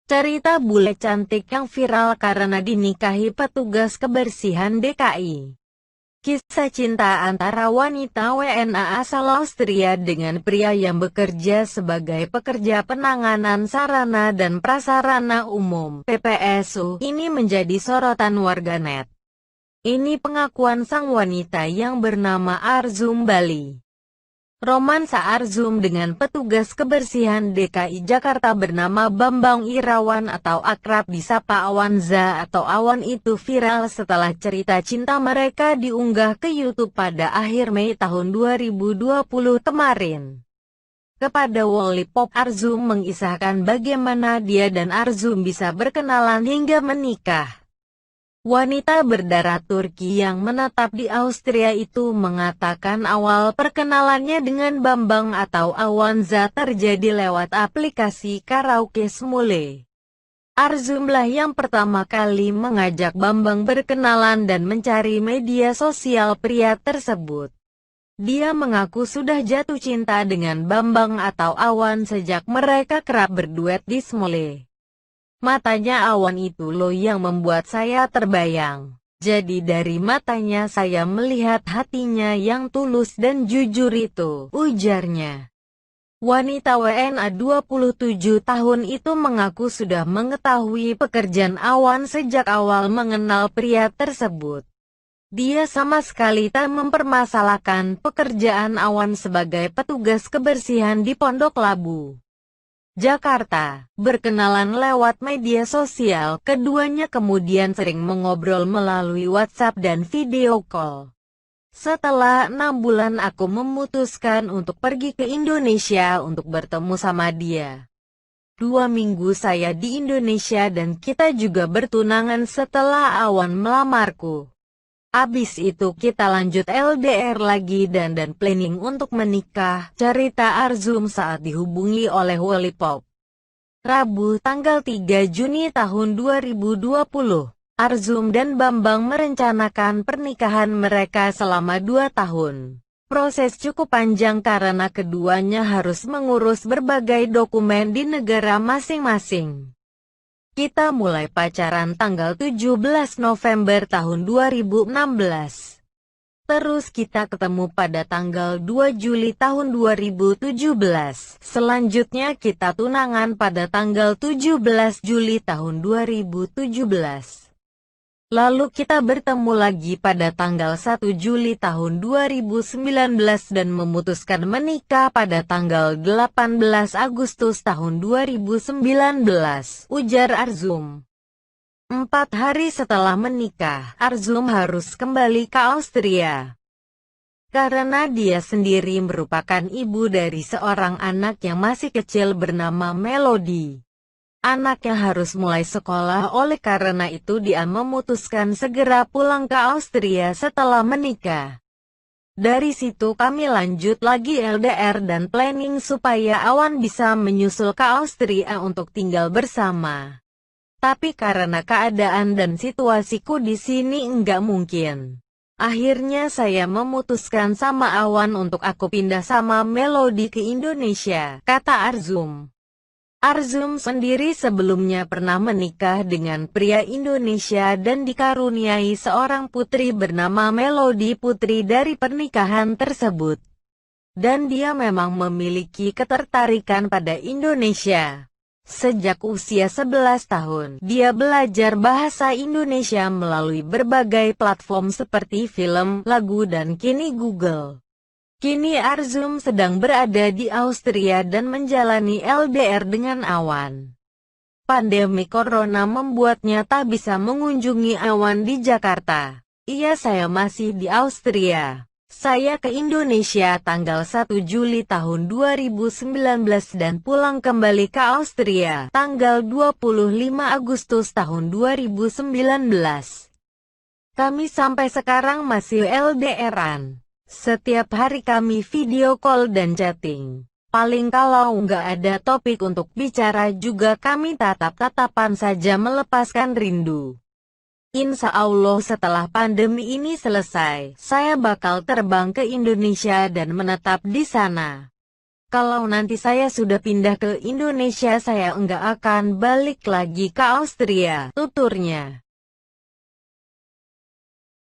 Cerita bule cantik yang viral karena dinikahi petugas kebersihan DKI. Kisah cinta antara wanita WNA asal Austria dengan pria yang bekerja sebagai pekerja penanganan sarana dan prasarana umum (PPSU) ini menjadi sorotan warganet. Ini pengakuan sang wanita yang bernama Arzum Bali. Romansa Arzum dengan petugas kebersihan DKI Jakarta bernama Bambang Irawan atau akrab disapa Awanza atau Awan itu viral setelah cerita cinta mereka diunggah ke YouTube pada akhir Mei tahun 2020 kemarin. Kepada Wallipop, Arzum mengisahkan bagaimana dia dan Arzum bisa berkenalan hingga menikah. Wanita berdarah Turki yang menetap di Austria itu mengatakan awal perkenalannya dengan Bambang atau Awanza terjadi lewat aplikasi karaoke Smule. Arzumlah yang pertama kali mengajak Bambang berkenalan dan mencari media sosial pria tersebut. Dia mengaku sudah jatuh cinta dengan Bambang atau Awan sejak mereka kerap berduet di Smule. Matanya Awan itu loh yang membuat saya terbayang. Jadi dari matanya saya melihat hatinya yang tulus dan jujur itu, ujarnya. Wanita WNA 27 tahun itu mengaku sudah mengetahui pekerjaan Awan sejak awal mengenal pria tersebut. Dia sama sekali tak mempermasalahkan pekerjaan Awan sebagai petugas kebersihan di Pondok Labu, Jakarta. Berkenalan lewat media sosial, keduanya kemudian sering mengobrol melalui WhatsApp dan video call. Setelah 6 bulan aku memutuskan untuk pergi ke Indonesia untuk bertemu sama dia. 2 minggu saya di Indonesia dan kita juga bertunangan setelah Awan melamarku. Abis itu kita lanjut LDR lagi dan planning untuk menikah, cerita Arzum saat dihubungi oleh Wallipop. Rabu tanggal 3 Juni tahun 2020, Arzum dan Bambang merencanakan pernikahan mereka selama 2 tahun. Proses cukup panjang karena keduanya harus mengurus berbagai dokumen di negara masing-masing. Kita mulai pacaran tanggal 17 November tahun 2016. Terus kita ketemu pada tanggal 2 Juli tahun 2017. Selanjutnya kita tunangan pada tanggal 17 Juli tahun 2017. Lalu kita bertemu lagi pada tanggal 1 Juli tahun 2019 dan memutuskan menikah pada tanggal 18 Agustus tahun 2019, ujar Arzum. 4 hari setelah menikah, Arzum harus kembali ke Austria. Karena dia sendiri merupakan ibu dari seorang anak yang masih kecil bernama Melody. Anaknya harus mulai sekolah, oleh karena itu dia memutuskan segera pulang ke Austria setelah menikah. Dari situ kami lanjut lagi LDR dan planning supaya Awan bisa menyusul ke Austria untuk tinggal bersama. Tapi karena keadaan dan situasiku di sini enggak mungkin. Akhirnya saya memutuskan sama Awan untuk aku pindah sama Melody ke Indonesia, kata Arzum. Arzum sendiri sebelumnya pernah menikah dengan pria Indonesia dan dikaruniai seorang putri bernama Melody. Putri dari pernikahan tersebut. Dan dia memang memiliki ketertarikan pada Indonesia. Sejak usia 11 tahun, dia belajar bahasa Indonesia melalui berbagai platform seperti film, lagu dan kini Google. Kini Arzum sedang berada di Austria dan menjalani LDR dengan Awan. Pandemi Corona membuatnya tak bisa mengunjungi Awan di Jakarta. Iya, saya masih di Austria. Saya ke Indonesia tanggal 1 Juli tahun 2019 dan pulang kembali ke Austria tanggal 25 Agustus tahun 2019. Kami sampai sekarang masih LDR-an. Setiap hari kami video call dan chatting. Paling kalau nggak ada topik untuk bicara juga kami tatap-tatapan saja melepaskan rindu. Insya Allah setelah pandemi ini selesai, saya bakal terbang ke Indonesia dan menetap di sana. Kalau nanti saya sudah pindah ke Indonesia saya enggak akan balik lagi ke Austria, tuturnya.